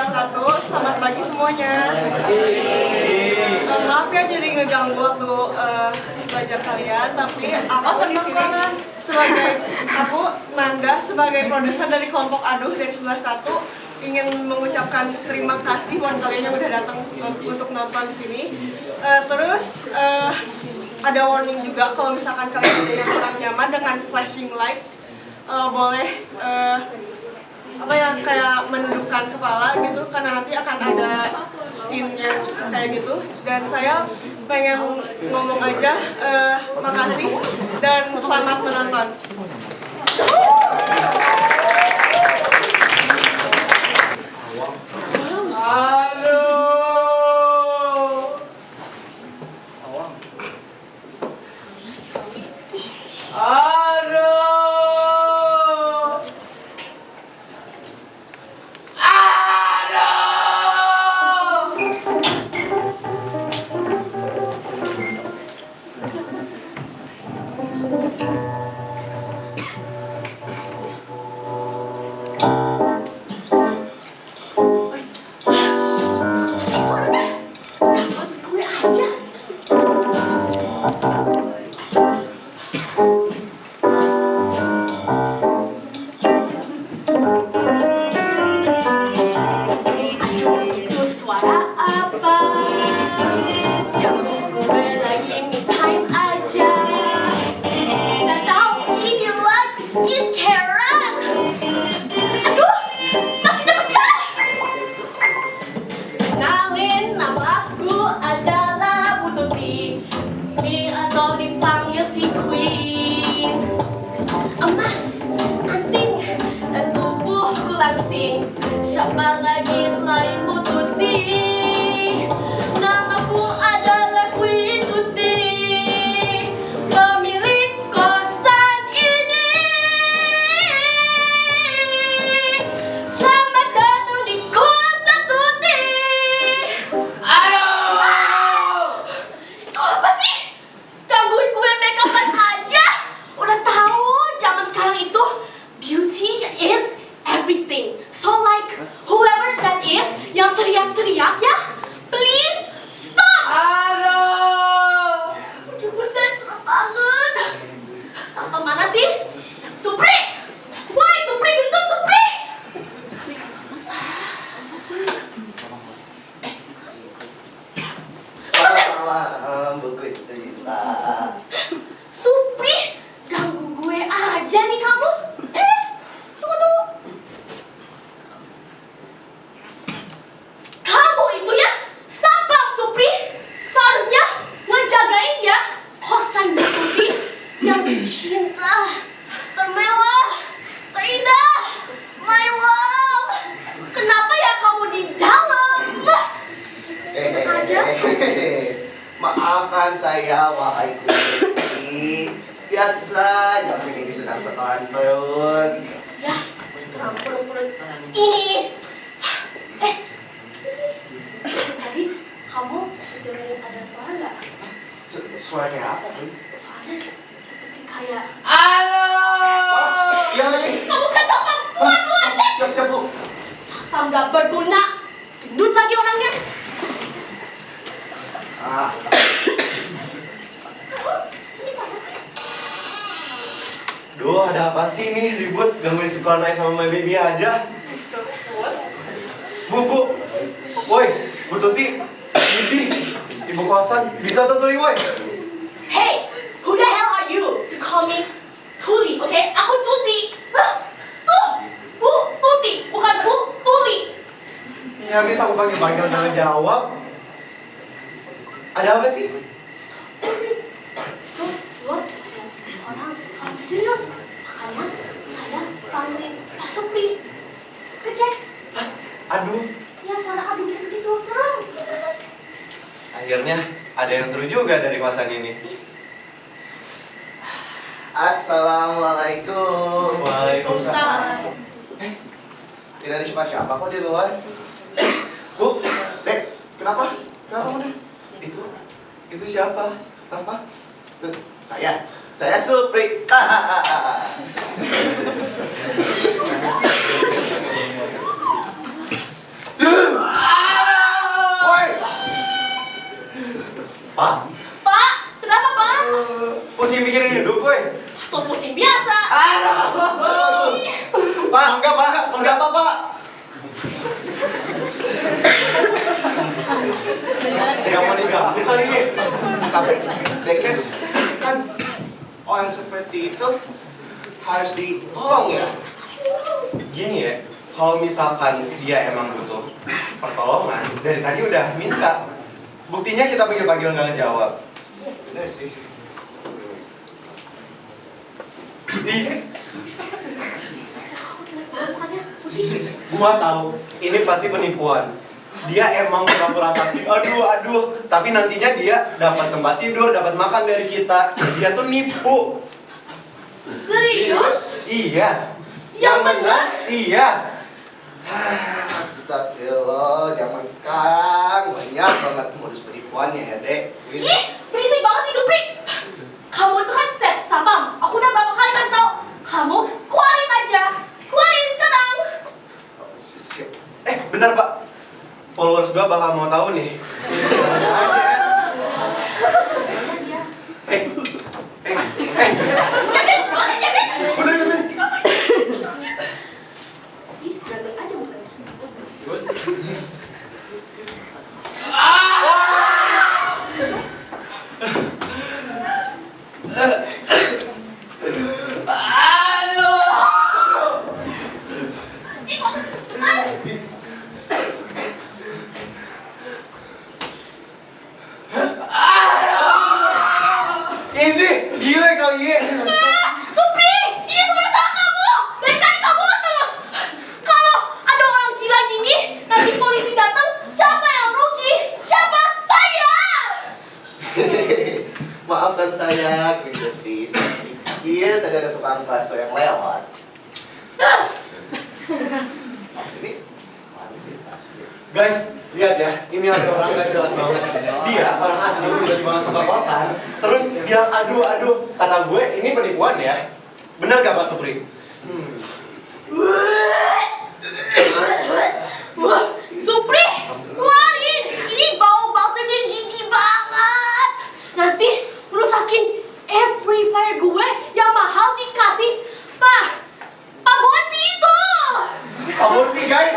wabarakatuh. Selamat pagi semuanya. Maaf ya jadi ngeganggu waktu belajar kalian, tapi aku di sini aku Nanda sebagai produser dari kelompok Aduh dari 11.1 ingin mengucapkan terima kasih buat kalian yang udah datang untuk nonton di sini. Terus ada warning juga kalau misalkan kalian ada yang kurang nyaman dengan flashing lights, boleh apa ya, kayak menundukkan kepala gitu, karena nanti akan ada scene yang kayak gitu. Dan saya pengen ngomong aja makasih dan selamat menonton. Siapa lagi selain Bu Tuti? Namaku adalah Queen Tuti, pemilik kosan ini. Selamat datang di kosan Tuti. Aduh! Itu apa sih? Gangguin gue make upan aja. Udah tahu zaman sekarang itu beauty is everything. So like whoever that is yang teriak-teriak ya, please stop. Aduh. Aduh, buset, serem banget. Sampai mana sih? Supri! Woi, Supri gendut, Supri! Supri, ganggu gue aja nih kamu. Tunggu. Kamu itu ya, sapam Supri. Seharusnya ngejagain ya kosan Bu Tuti yang tercinta, termewah, terindah, my love. Kenapa ya kamu di dalam? Aja. Maafkan saya, wahai Kuti. Biasa, jam segini sedang sekantun. Ya, sekarang purun-purun ini. Tadi kamu dengerin ada suara nggak? Suara kayak apa, Kun? Suaranya seperti kayak Iya lagi. kamu kan sapam, buat. Siap, Bu. Sapam nggak berguna, gendut lagi orangnya. Duh, ada apa sih ini ribut? Gangguin sekolah naik sama my baby aja. Bu. Woi, Bu Tuti. Ini ibu kosan. Bisa tuh Tuli, woi. Hey, who the hell are you to call me Tuli? Okay, aku Tuti. Bu Tuti, bukan Bu Tuli. Ya bisa aku panggil-panggil jangan jawab. Ada apa sih? Tuh, orang suara serius. Makanya saya panggilin Pak Supri. Kecek. Aduh. Ya suara aduh gitu serem. Akhirnya ada yang seru juga dari kosan ini. Assalamualaikum. Waalaikumsalam. Tidak ada siapa-siapa kok di luar. Bu, Dek, kenapa? Kenapa Bunda? Itu siapa? Apa? Saya Supri. Pak. Pak, kenapa Pak? Pusing mikirin hidup gue. Tuh pusing biasa. Aduh. Pak, enggak Pak. Enggak mau diganggu kali ini. Tapi Deket kan orang seperti itu harus ditolong ya. Gini ya, kalau misalkan dia emang butuh pertolongan, dari tadi udah minta. Buktinya kita panggil-panggil nggak ngejawab. Bener sih. Ih, gua tahu ini pasti penipuan. Dia emang pura-pura sakit. Aduh. Tapi nantinya dia dapat tempat tidur, dapat makan dari kita. Dia tuh nipu. Serius? Iya. Yang benar? Iya. Astagfirullah, zaman sekarang banyak banget modus penipuannya ya, Dek. Ih, berisik banget sih Supri. Kamu itu kan step sapam. Aku udah berapa kali kasih tau. Kamu keluarin aja. Keluarin sekarang. Siap. Bentar Pak. Followers gua bakal mau tahu nih. Kevin, keluarin Kevin. Udah. Ih, ganteng aja mukanya. Ini gila kali ya. Supri, ini semua salah kamu. Dari tadi kamu terus. Kalau ada orang gila gini, nanti polisi datang, siapa yang rugi? Siapa? Saya. Maafkan saya, Queen Betis. Iya, tadi ada tukang bakso yang lewat. Ini Guys, lihat ya, ini ada orang gak jelas banget. Dia orang asing tiba-tiba masuk ke kosan, terus bilang aduh. Kata gue ini penipuan ya. Bener gak Pak Supri? Wah, Supri, keluarin. Ini bau baksonya jijik banget. Nanti rusakin amplifier gue yang mahal dikasih Pak Bonfi itu. Pak Bonfi guys.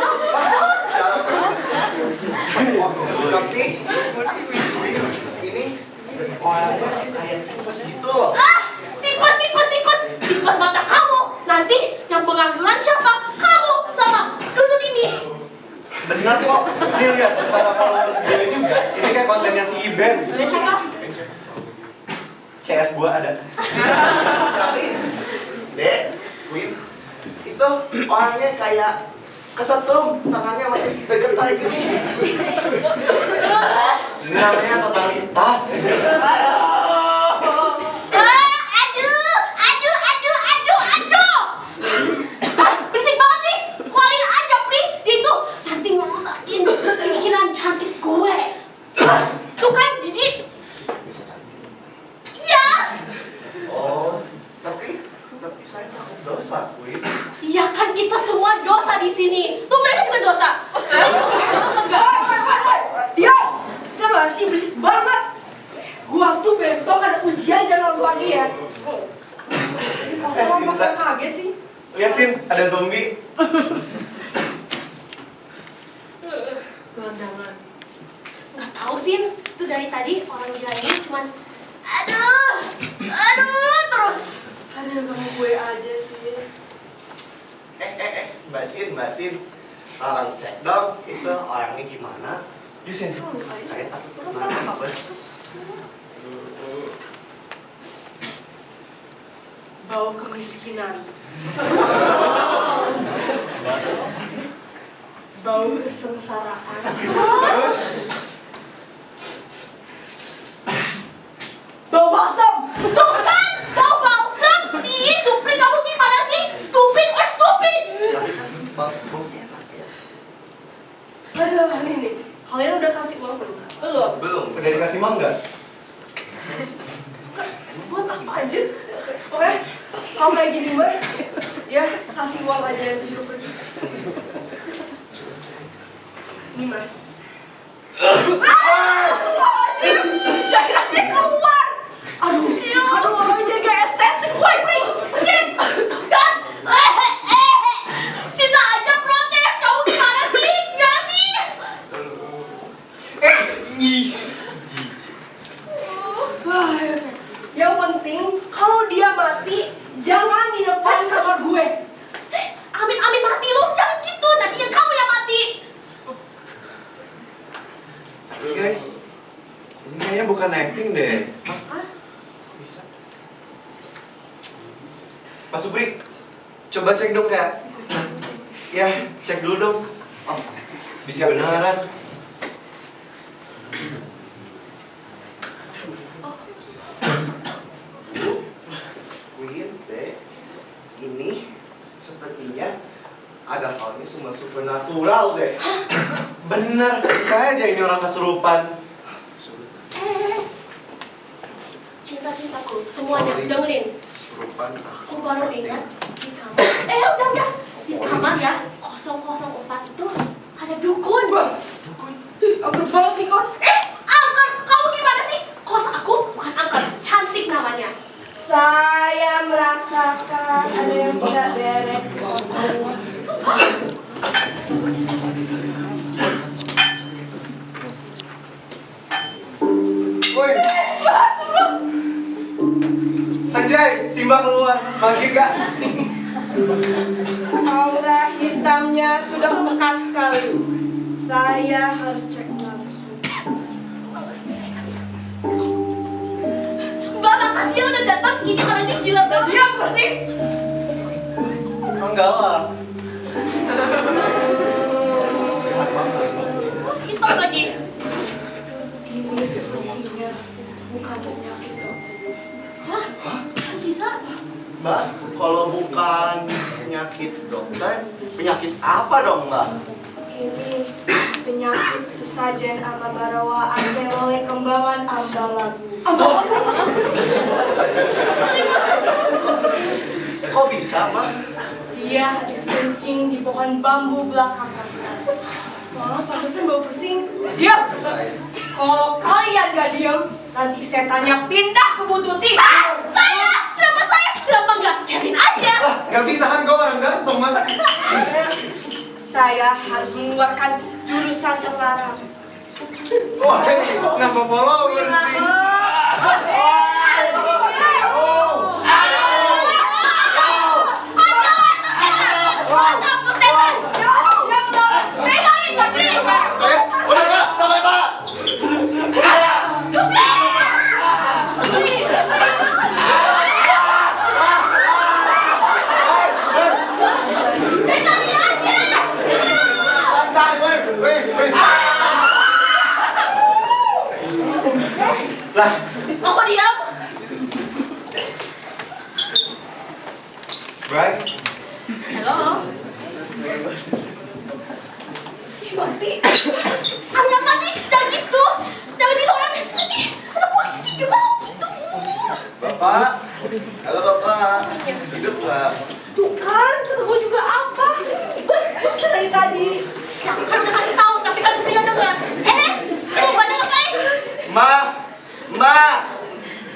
tapi ini orangnya kayak tipes gitu loh. Tipes mata kamu. Nanti yang pengangguran siapa? Kamu sama gendut ini. Bener kok. Ini lihat para followers gue juga. Ini kayak kontennya si Iben. Lihat siapa? CS gua ada. Tapi Dek, Queen itu orangnya kayak kesetrum, tangannya masih bergetar gini. Ini namanya totalitas. Berisik banget sih. Keluarin aja, Pri. Dia itu nanti ngerusakin pikiran cantik gue. Tuh kan, jijik. Bisa cantik. Ya. Oh, tapi saya takut dosa, Queen. Iya kan kita semua dosa di sini. Tuh mereka juga dosa. Dosa enggak? Diam! Bisa gak sih berisik banget? Gua tuh besok ada ujian jam 6 pagi ya. Masa Sin, masa kaget sih? Lihat Sin, ada zombie. Gelandangan. Nggak tahu Sin. Itu dari tadi orang gila ini cuman aduh terus. Aduh, kamu gue aja sih. Mbak Sin, tolong cek dong itu orangnya gimana. Yusin. Saya takut kena apes. Bau kemiskinan. Bau kesengsaraan. Terus Bau balsam. Tuh kan, bau balsam. Ih, Supri kamu gimana sih? Stupid. Tapi kan balsam baunya enak ya. Aduh, ini nih. Kalian udah kasih uang belum? Belum. udah dikasih mangga? Buat apa aja? Oke, kalau kayak gini gue, ya kasih uang aja yang suruh pergi. Ini mas. Jangan Ih. Yang penting kalau dia mati jangan di depan kamar gue. Amin mati lu, jangan gitu. Nantinya kamu yang mati. Tapi guys, ini kayaknya bukan acting deh. Hah? Bisa. Mas Supri, coba cek dong kayak. Ya, cek dulu dong. Oh, bisa beneran. Queen, deh. Ini sepertinya ada halnya sama supernatural deh. Bener, bisa aja ini orang kesurupan. Cinta-cintaku, semuanya dengerin. Kesurupan. Aku baru ingat di kamar. Udah. Di kamar ya, 004 itu ada dukun. Angker banget nih kos. Angker, kamu gimana sih? Kos aku bukan angker, cantik namanya. Saya merasakan ada yang tidak beres di kosan. Woi. Anjay, Simba keluar. Semakin gak? Aura hitamnya sudah pekat sekali. Saya harus cek langsung. Mbak, makasih ya udah datang. Ini orangnya gila banget. Dia apa sih? Enggak lah. Hitam lagi. Ini sepertinya bukan penyakit dok. Hah? Kok bisa? Mbak, kalau bukan penyakit dokter, penyakit apa dong, Mbak? Ini penyakit sesajen Amabarawa ase oleh kembangan ambalan. Kok bisa, Mbak? Dia habis kencing di pohon bambu belakang pasar. Wah, pantesan bau pusing. Diam! Kalau kalian gak diam, nanti setannya pindah ke Bu Tuti. Saya! Kenapa saya? Kenapa nggak Kevin aja? Lah, nggak bisa kan gue orang gantung masa. Saya harus mengeluarkan jurusan terlarang. Wah, nambah followers sih. Saya udah nggak sampai Pak. Lah, Aku diam. Bray, Halo. Mati. Anda mati, jangan gitu. Jangan gitu orang nanti ada polisi gimana gitu. Bapak, halo Bapak, hidup nggak? Tuh kan, kata gue juga apa? Terus dari tadi. Ya, kan udah kasih tahu, tapi kan tidak dengar. Lu pada ngapain? Ma,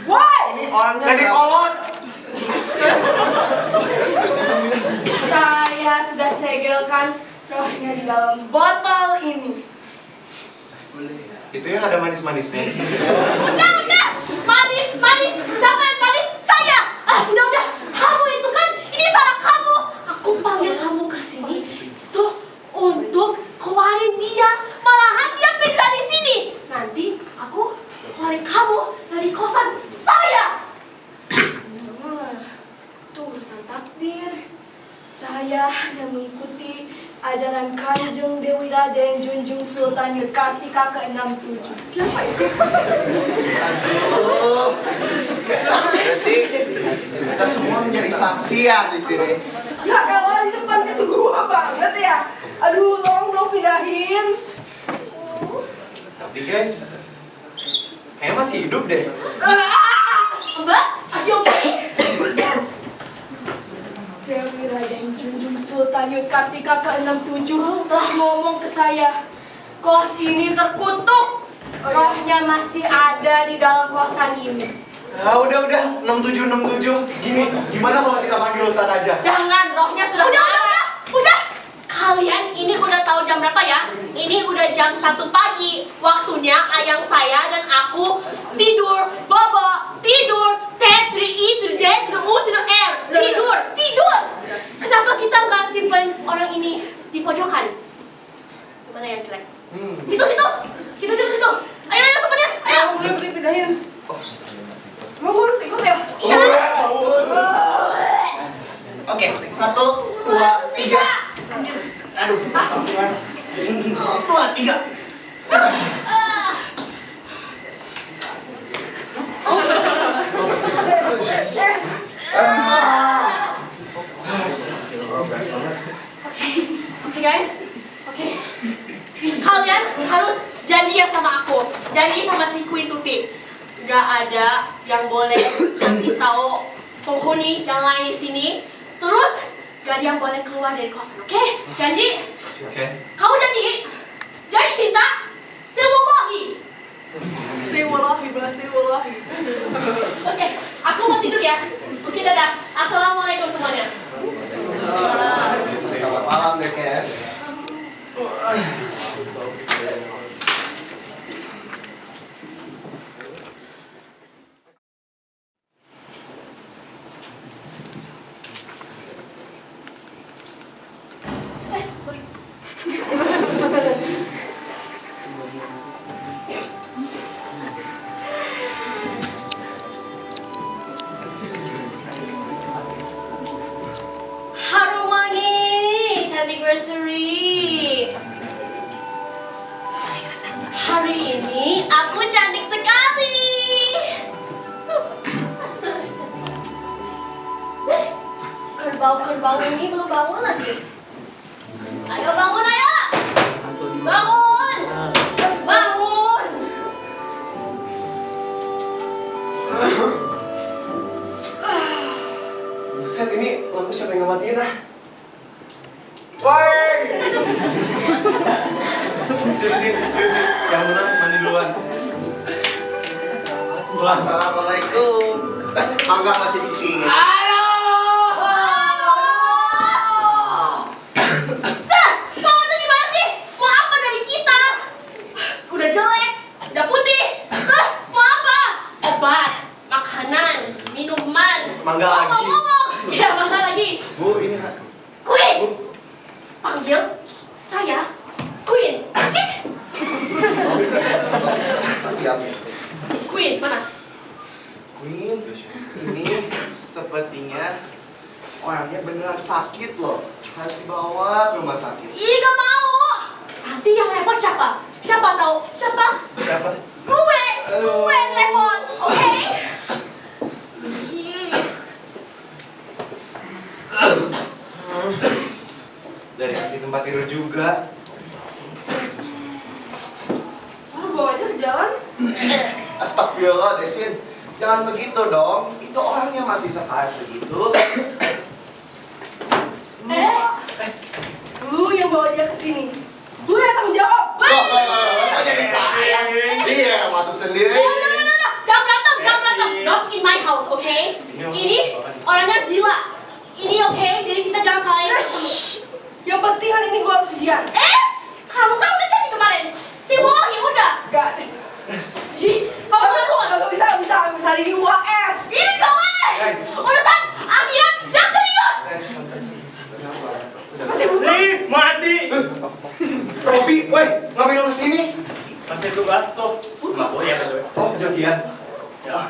Why? ini orangnya jadi kolot. Saya sudah segelkan rohnya di dalam botol ini. Itu yang ada manis-manisnya. Udah. Manis. Siapa yang manis? Saya. Udah. Kamu itu kan, ini salah kamu. Aku panggil kamu ke sini tuh untuk keluarin dia. Malahan dia pindah di sini. Nanti aku keluarin kamu dari kosan saya. Itu urusan takdir. Saya hanya mengikuti ajaran Kanjeng Dewi Raden Junjung Sultan Yudkartika ke-67. Siapa itu? Aduh. Berarti kita semua menjadi saksi ya di sini. Ya elah, di depan itu gua banget ya. Aduh, tolong dong pindahin. Tapi guys, kayaknya masih hidup deh. Mbak, are you okay? Dewi Raden Junjung Sultan Yudkartika ke-67 telah ngomong ke saya, kos ini terkutuk. Rohnya masih ada di dalam kosan ini. Udah, 67. Gini, gimana kalau kita panggil Ustaz aja? Jangan, rohnya sudah Udah. Kalian ini udah tahu jam berapa ya? Ini udah jam 1 pagi. Waktunya ayang saya dan aku tidur. Bobo, tidur. T to the E to the D to the U to the R. Tidur, tidur. Kenapa kita nggak simpan orang ini di pojokan? Gimana yang jelek? Situ, situ. Kita simpan situ. Ayo, ayo semuanya. Ayo. Boleh pindahin. Mau gue harus ikut ya? Oke, 1, 2, 3. Aduh, 2, 3. Oke guys, oke. Kalian harus janji ya sama aku, janji sama si Queen Tuti. Gak ada yang boleh kasih tahu penghuni yang lain di sini. Terus gak ada yang boleh keluar dari kosan, oke? Janji? Oke. Kamu janji? Janji cinta? Sewallahi. Sewallahi, sewallahi. Oke, aku mau tidur ya. Oke, dadah. Assalamualaikum semuanya. Selamat malam deh, Ken. Sorry. Harum wangi, cantik anniversary. Hari ini aku cantik sekali. Kerbau-kerbau ini belum bangun lagi. Ayo bangun, ayo! Bangun! Bangun! Buset, ini lampu siapa yang ngematiin ah? Woi! Sini. Yang menang mandi duluan. Assalamualaikum. Mangga masih di sini. Halo! Kamu tuh gimana sih? Mau apa dari kita? Udah jelek, udah putih. Mau apa? Obat, makanan, minuman. Mangga lagi. Ngomong. Ya, mangga lagi. Bu, ini Queen. Panggil saya Queen. Oke? siap. Queen, mana? Queen, ini sepertinya orangnya beneran sakit loh. Harus dibawa ke rumah sakit. Ih, gak mau. Nanti yang repot siapa? Siapa tahu? Siapa? Siapa? Gue yang repot, oke? Dari kasih tempat tidur juga. Ah, bawa aja ke jalan. Astagfirullah, Desin. Jangan begitu dong. Itu orangnya masih sekali begitu. Lu yang bawa dia ke sini. Lu yang tanggung jawab. Kok jadi saya? Iya, masuk sendiri. Udah. Jangan berantem. Not in my house, oke? Ini orangnya gila. Ini oke, jadi kita jangan salahin. Yang penting hari ini gua harus ujian. Kamu kan udah janji kemarin. Si Wally udah. Gak. Kamu udah tua. Gak bisa hari ini UAS. Ini gak boleh. Guys. Udah kan? Akhirat yang serius. Masih butuh. Ih, mati! Robi, woi, ngapain lu kesini? Masih tugas tuh. Nggak boleh ya, betul. Oh, jokian. Ya.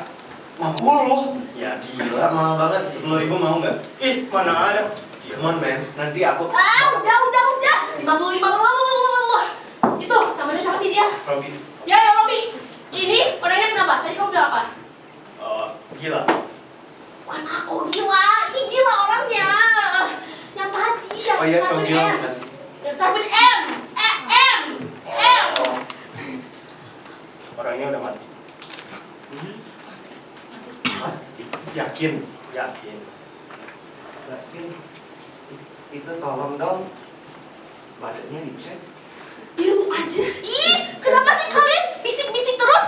50. Ya. Gila, mahal banget. 10.000 mau nggak? Ih, mana ada? Come on, man. Nanti aku. Udah. 50. Itu, namanya siapa sih dia? Robi. Ya, Robi. Ini orangnya kenapa? Tadi kamu bilang apa? Gila. Bukan aku gila, ini gila orangnya. Yang tadi yang Oh iya, start with Cogil M. kasih. Yang start with M. M. Orangnya udah mati. Hah? Yakin? Yakin. Desin, itu tolong dong. Badannya dicek. Lu aja. Ih, kenapa sih kalian bisik-bisik terus?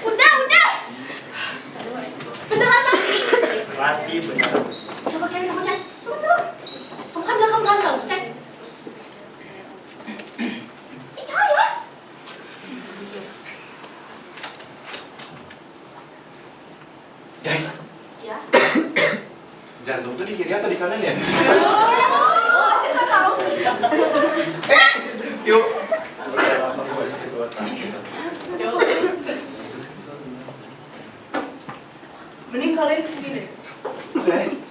Udah. Beneran mati. Mati beneran. Coba kiri atau di kanan ya? Oh, kita tahu sih. Yuk. Udah lama gue SD 2 tahun. Mending kalian kesini deh. Oke.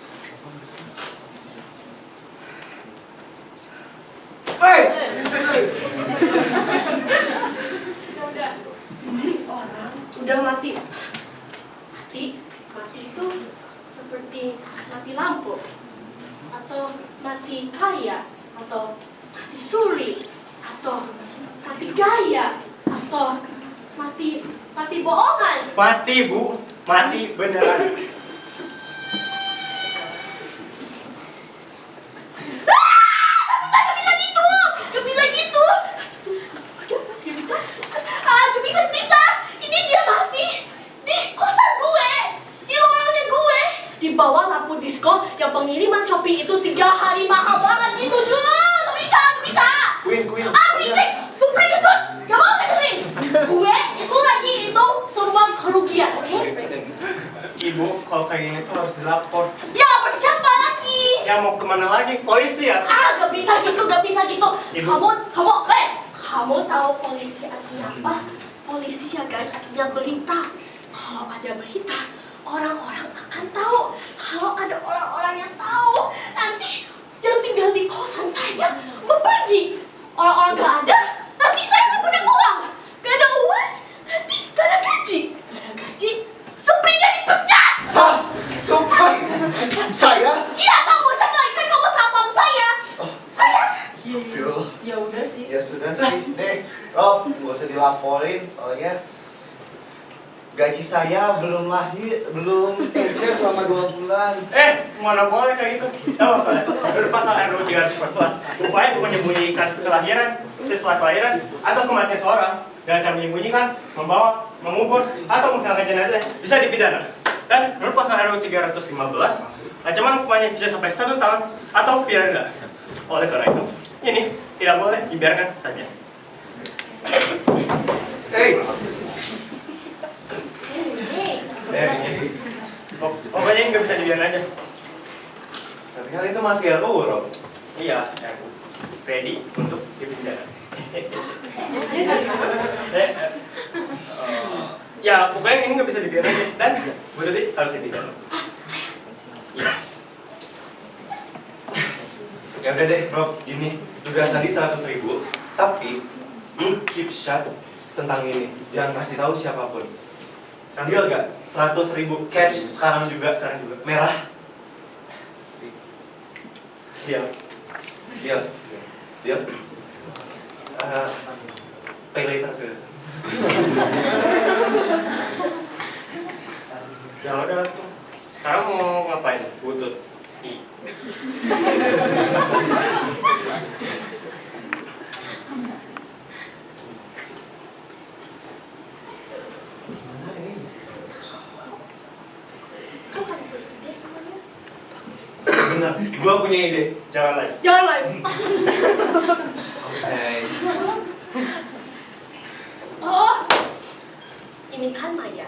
Hei! Orang udah mati. Mati itu seperti mati lampu, atau mati kaya, atau mati suri, atau mati gaya, atau mati bohongan. Mati bu, mati beneran. Gak bisa gitu. Gak bisa. Ini dia mati di kosan gue, di lorongnya gue, di bawah lampu disco yang pengiriman Shopee itu 3 hari mahal banget gitu. Gak bisa. Queen. Bisik, super gendut, gak mau dengerin. Gue itu lagi itu seruan kerugian, oke? Ibu, kalau kayak gini tuh harus dilapor. Ya lapor ke siapa lagi? Ya mau kemana lagi? Polisi ya? Gak bisa gitu. Ibu. Kamu tahu polisi artinya apa? Polisi ya guys, artinya berita. Kalau ada berita, orang-orang akan tahu. Kalau ada orang-orang yang tahu, nanti yang tinggal di kosan saya pergi. Orang-orang gak ada, nanti saya gak punya uang. Gak ada uang, nanti gak ada gaji. Suprinya dipecat. Hah? Sumpah? Saya? Iya, kamu siapa lagi? Kan kamu sapam saya. Saya. Astagfirullah. Ya udah sih. Ya sudah sih, Rob, gak usah dilaporin soalnya gaji saya belum encer selama 2 bulan. Mana boleh kayak gitu? Tahu apa? Udah pasal RUU 314. Upaya menyembunyikan kelahiran, setelah kelahiran, atau kematian seorang dengan cara menyembunyikan, membawa, mengubur, atau menghilangkan jenazah bisa dipidana. Dan menurut pasal RUU 315, ancaman hukumannya bisa sampai 1 tahun atau pidana. Oleh karena itu, ini tidak boleh dibiarkan saja. Hei, Pokoknya ini nggak bisa dibiarkan aja. Tapi kan itu masih RUU, Rob. Iya, aku ready untuk dipidana. Ya, pokoknya ini nggak bisa dibiarkan aja. Dan Bu Tuti harus dipidana. Iya. Ya udah deh, Rob. Gini, tugas tadi 100.000, tapi lu keep shut tentang ini. Jangan kasih tahu siapapun. Deal gak? 100.000 cash sekarang juga. Merah. Deal. Deal. Pay later ke. Ya udah tuh. Sekarang mau ngapain? Butut. Bener, gua punya ide. Jangan lagi. Jangan live. Oh, ini kan Maya.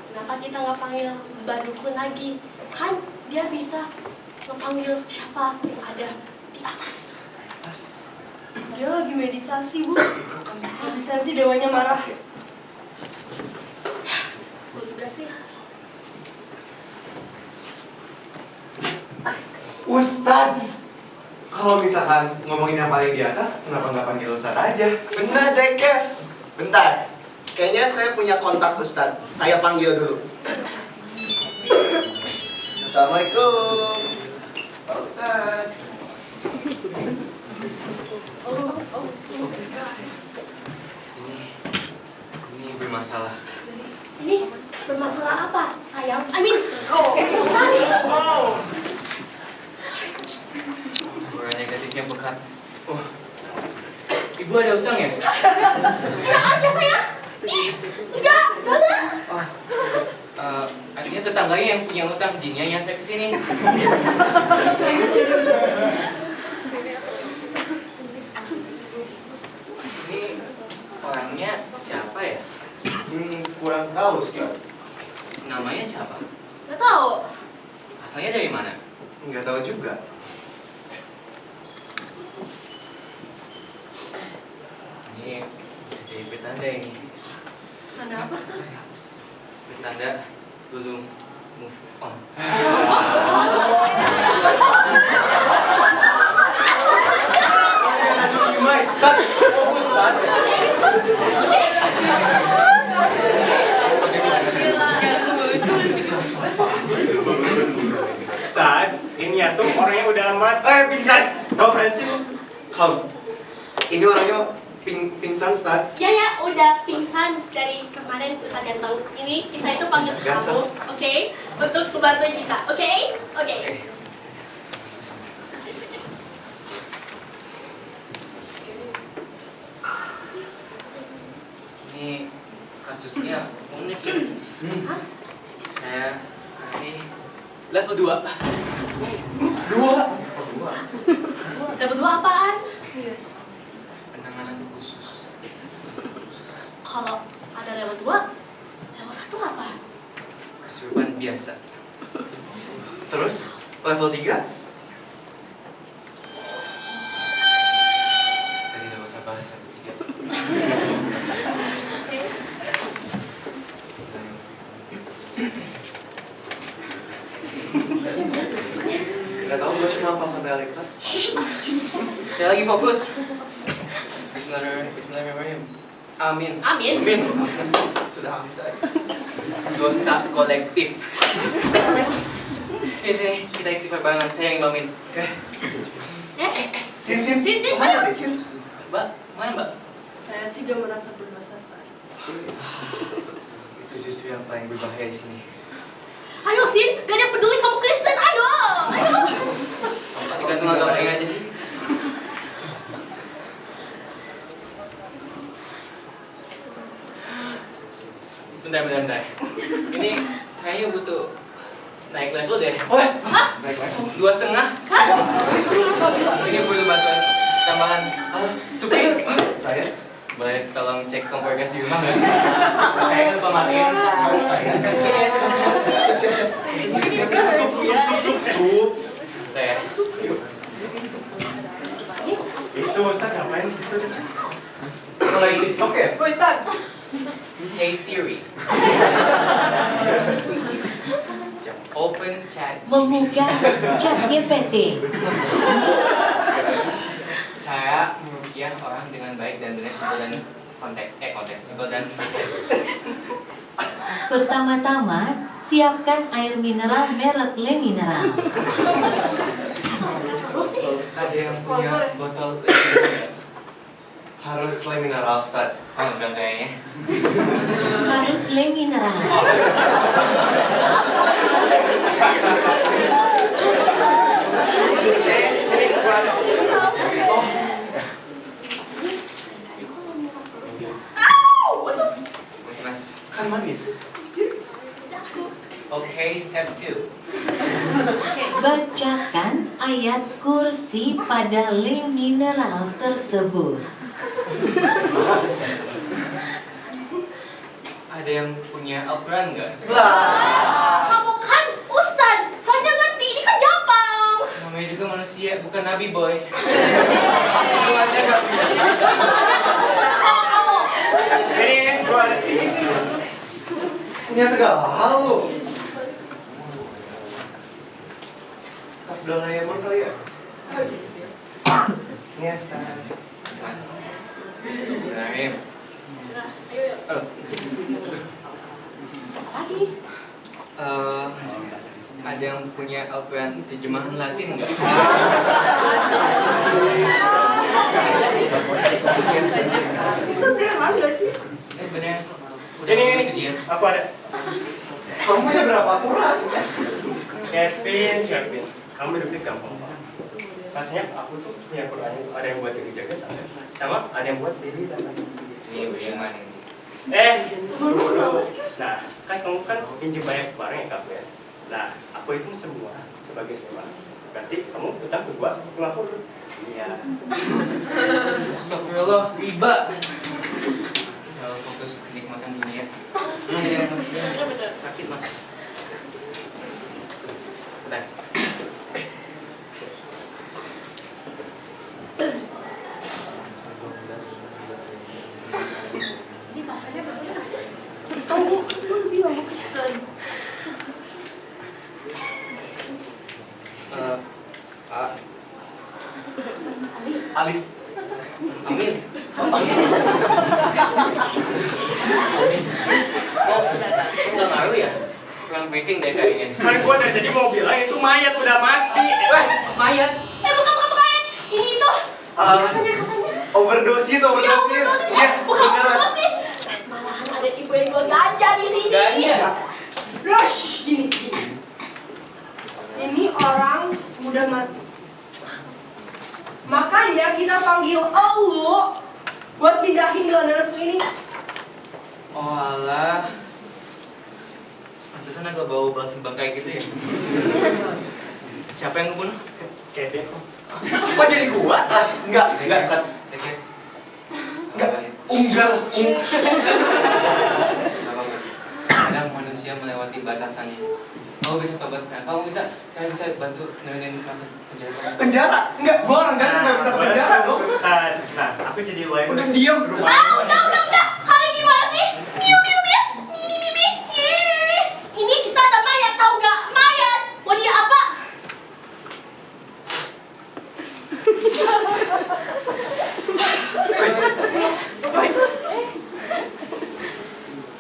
Kenapa kita nggak panggil Mbak Dukun lagi? Kan dia bisa ngepanggil siapa yang ada di atas. Dia lagi meditasi, Bu. Bisa nanti dewanya marah. Gue juga sih. Ustadz, kalau misalkan ngomongin yang paling di atas, kenapa nggak panggil Ustadz aja? benar deh, Kev. Bentar, kayaknya saya punya kontak Ustadz. Saya panggil dulu. Assalamualaikum, Pak Ustadz. Ini bermasalah. Ini bermasalah apa? Sayang, Ustaz. Aura negatifnya pekat. Oh, ibu ada utang ya? Enak aja sayang. Ih, enggak ada. Oh, artinya tetangganya yang punya utang, jinnya yang saya kesini. Ini orangnya siapa ya? Kurang tahu, Ustadz. Namanya siapa? Nggak tahu. Asalnya dari mana? Nggak tahu juga. Ini bisa jadi petanda ini. Tanda apa, Stan? Petanda belum move on. Gimai, kan fokus kan? Stan, ini ya tuh orangnya udah amat. Pingsan. Kau sih? Kalm. Ini orangnya pingsan, Stan. Ya, udah pingsan dari kemarin Ustaz Ganteng. Ini kita itu panggil kamu, Ganteng. oke? Untuk membantu kita, oke? Oke. Ini kasusnya unik ya. Saya kasih level 2. Dua. Kita berdua apaan? Penanganan khusus. Kalau ada level 2, level 1 apa? Kesurupan biasa. Terus level 3? Tadi nggak usah bahas level 3. Nggak tahu, gue cuma hafal sampai Alektas. Saya lagi fokus. Bismillahirrahmanirrahim. Amin. Amin. Amin. Sudah amin saya. Dosa kolektif. Sini, kita istighfar barengan. Saya yang imamin. Oke. Sin. Kemana nih, Sin? Mbak, mana Mbak? Saya sih gak merasa berdosa, Stan. Itu justru yang paling berbahaya di sini. Ayo, Sin. Gak ada yang peduli kamu Kristen. Ayo. Kita tunggu gampang aja. Bentar. Ini kayaknya butuh naik level deh. Hah? Naik level. 2,5. Ini butuh bantuan tambahan. Supaya Saya? boleh tolong cek kompor gas di rumah nggak? Kayaknya lupa matiin. Saya? Iya, Siap. Sup. Saya. Itu Ustaz ngapain di situ? Kalau lagi TikTok ya? Woi, Tan. Hey Siri. Open chat. Membuka chat GPT. Cara merukiah orang dengan baik dan benar sesuai dengan konteks sesuai dan Pertama-tama, siapkan air mineral merek Le Mineral. ada yang punya botol. Harus Le Mineral, Stan. Oh enggak kayaknya. Harus Le Mineral. Mas. Kan manis. Oke, step 2. Bacakan ayat kursi pada Le Mineral tersebut. Ada yang punya Al-Quran nggak? Kamu kan Ustaz. Soalnya ngerti. Ini kan gampang. Namanya juga manusia, bukan nabi boy. Sama kamu. Ini gua ada. Punya segala hal lu. Pas Doraemon kali ya? Ini Ustaz. Mas. Sebenarnya. Ayo. Lagi. Ada yang punya Al-Quran terjemahan Latin nggak? Bisa beneran gak sih? Bener. Udah Ini lulus ujian. aku ada. Kamu punya berapa kurang? Kevin, kamu hidupnya gampang banget. Pastinya aku tuh punya Quran itu ada yang buat jaga-jaga sama ada yang buat diri dan Ini yang mana ini? dulu. Nah, kan kamu kan pinjam banyak barang ya kamu ya. Nah, aku itu semua sebagai sewa. Berarti kamu utang ke gua 50. Iya. Astagfirullah, riba. Kalau fokus kenikmatan dunia. Sakit mas. Bentar. Nggak ngaruh ya? Kurang briefing deh kayaknya. Kan gua dari tadi mau bilang itu mayat udah mati. Mayat. Bukan. Ini itu. Katanya. Overdosis. Bukan Iya, beneran. overdosis. Malahan ada ibu yang jual ganja di sini. Ganja. Rush, gini. Ini orang udah mati. Makanya kita panggil elu buat pindahin gelandang satu ini. Oh alah. Pantesan agak bau belasan bangkai gitu ya. Siapa yang ngebunuh? Kevin. Kok jadi gua? Enggak, Sat. Enggak. Kadang manusia melewati batasannya. Kamu bisa tobat sekarang. Saya bisa bantu nemenin masa penjara. Penjara? Enggak, gua orang ganteng enggak bisa ke penjara dong. Ustaz, nah, aku jadi lawyer. Udah diam. Udah. Kalian gimana sih? Miu. Ini kita ada mayat, tahu nggak? Mayat. Mau dia apa?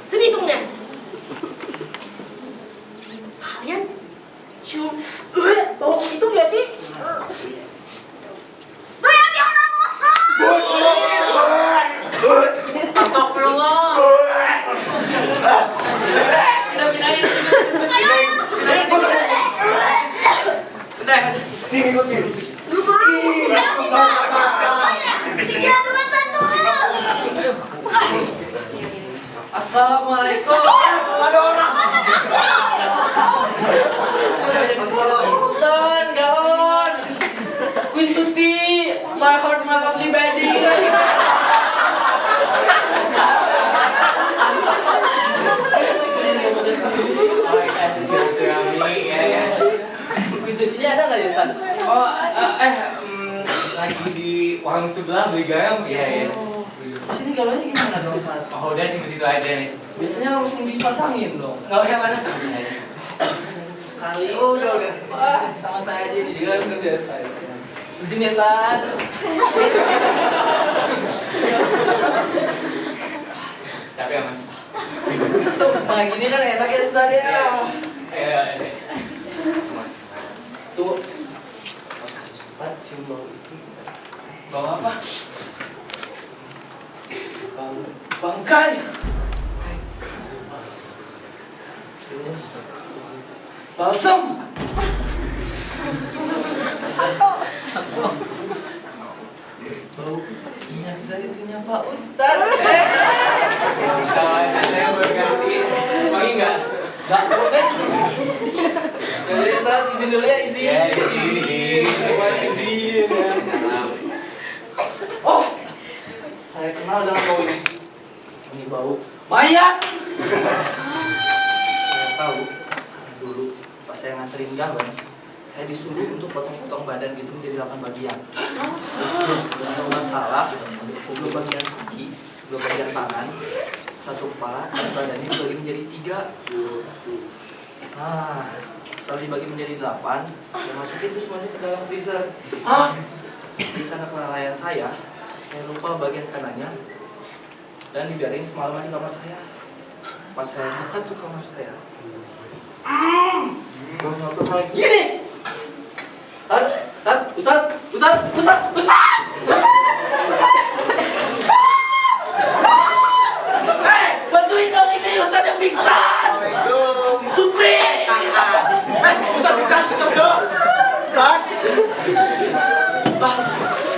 Sini semuanya. Kalian cium bau itu nggak sih? Mayat yang udah busuk. Astagfirullah. Kita pindahin. Sini gua sini. Tiga, dua, satu. Assalamualaikum. Ada orang. Sultan, galon. Queen Tuti, my heart, my lovely baby. Queen Tutinya ada nggak ya, San? Oh, lagi di warung sebelah beli garam. Iya. Sini galonnya gimana dong, Sat? Oh, udah sih situ aja nih. Biasanya langsung dipasangin dong. Nggak usah pasang sama aja. Sekali, udah. Wah, sama saya aja ini juga kerjaan saya. Di sini ya, Sat. Capek ya, Mas? Nah, gini kan enak ya, Sat ya. Iya. Tuh. Sat, cium bau itu. Bawa apa? Bangkai. Terus balsam. Bau minyak zaitun Pak Ustad. Saya berganti. Wangi nggak? Nggak boleh. Jadi Ustad izin dulu ya, izin. Ya, izin. Izin ya. Oh, saya kenal dengan bau ini. Ini bau mayat. Saya tahu dulu pas saya nganterin galon, saya disuruh untuk potong-potong badan gitu menjadi 8 bagian. Kalau nggak salah, dua bagian kaki, dua bagian tangan, satu kepala, dan badannya dibagi menjadi 3. Nah, setelah dibagi menjadi 8, saya masukin itu semuanya ke dalam freezer. Jadi karena kelalaian saya lupa bagian kanannya dan dibiarin semalaman di kamar saya. Pas saya buka tuh kamar saya, gue nonton hal gini. Ustad. Hei, bantuin dong ini Ustad yang pingsan. Stupid. Ustad dong. Ustad.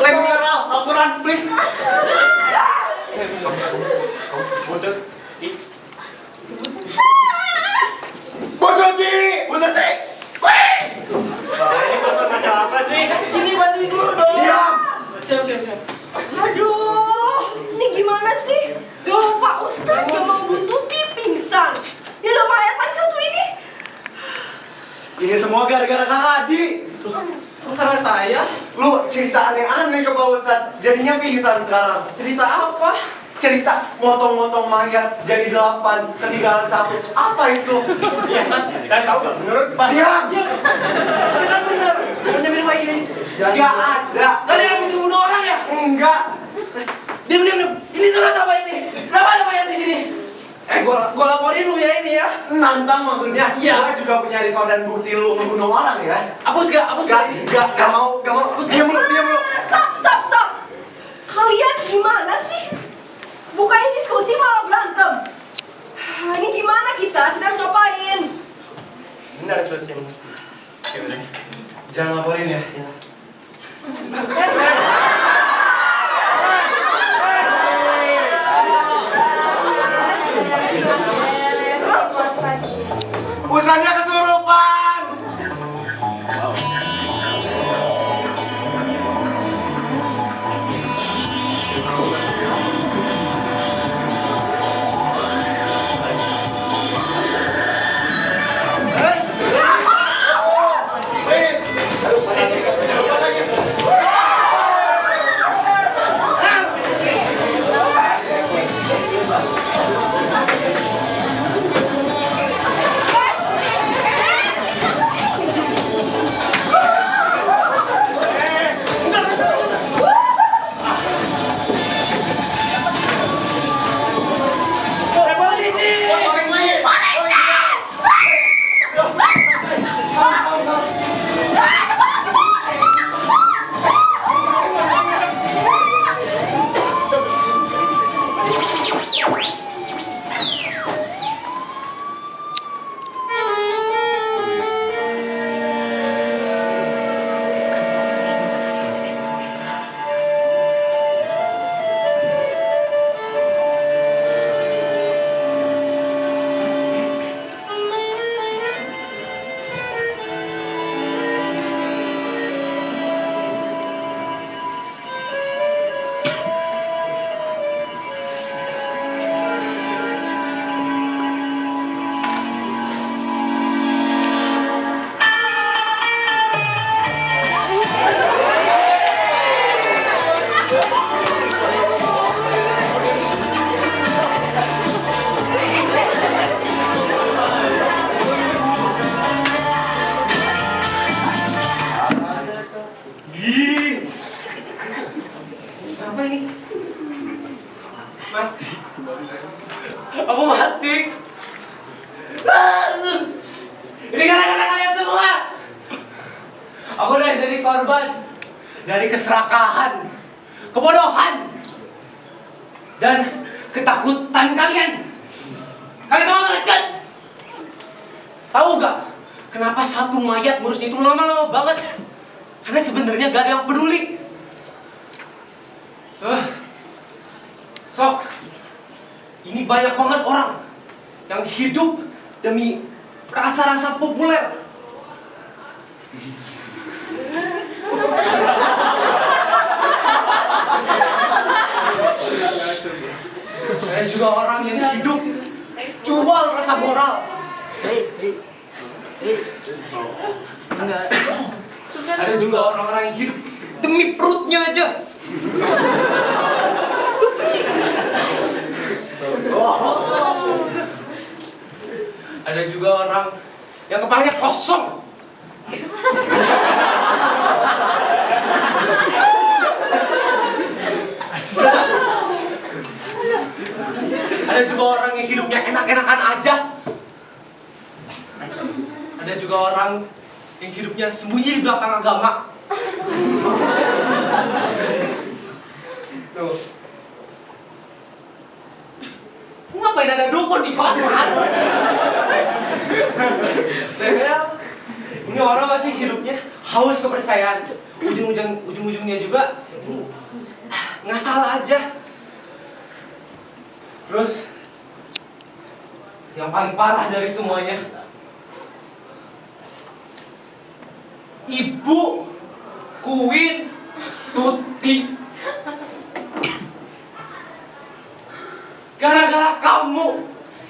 Lem mineral, Al-Quran, please. Buntut. Buntut. Ini pesan macam apa sih? Ini bantuin dulu dong. Diam. Siap. Aduh, ini gimana sih? Kalau Pak Ustadz yang mau buntuti pingsan, dia udah mayat lagi satu ini. Ini semua gara-gara Kang Adi. Karena saya Lu cerita aneh-aneh ke Pak Ustadz, jadinya pingsan sekarang. cerita apa? Cerita motong-motong mayat jadi 8, ketinggalan 1. Apa itu? Iya kan tahu nggak? Menurut Pak. Diam. Benar. Punya mirip kayak gini. Gak ada. Kalian yang bisa bunuh orang ya? Enggak. Diam. Ini surat apa ini? Kenapa ada mayat di sini? Gua laporin lu ya ini ya. Nantang maksudnya? Iya. Gua juga punya rekor dan bukti lu ngebunuh orang ya. Hapus gak? Gak mau. Diam lu. Stop. Kalian gimana sih? Bukannya diskusi malah berantem. Ini gimana kita? Kita harus ngapain? Benar terus yang Jangan laporin ya. Usannya kesurupan. Apa ini? Mati. Aku mati. Ini gara-gara kalian semua. Aku udah jadi korban dari keserakahan, kebodohan, dan ketakutan kalian. Kalian semua mengecut. Tahu gak? Kenapa satu mayat ngurusnya itu lama-lama banget? Karena sebenarnya gak ada yang peduli. Sok, ini banyak banget orang yang hidup demi rasa-rasa populer. Ada juga orang yang hidup jual rasa moral. Ada juga orang-orang yang hidup demi perutnya aja. Ada juga orang yang kepalanya kosong. Ada juga orang yang hidupnya enak-enakan aja. Ada juga orang yang hidupnya sembunyi di belakang agama. Tuh. Ngapain ada dukun di kosan? Ini orang masih hidupnya haus kepercayaan. Ujung-ujungnya juga nggak salah aja. Terus yang paling parah dari semuanya, Ibu Queen Tuti. Gara-gara kamu.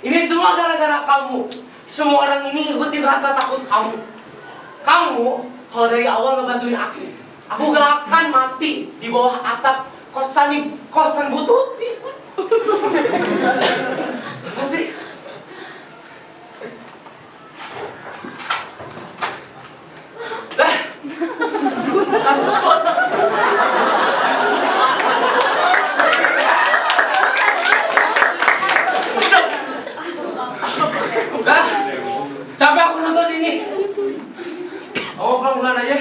Ini semua gara-gara kamu. Semua orang ini ngikutin rasa takut kamu. Kamu kalau dari awal ngebantuin aku gak akan mati di bawah atap kosan Bu Tuti. Apa sih? Dah. Kosan butut. pulang aja.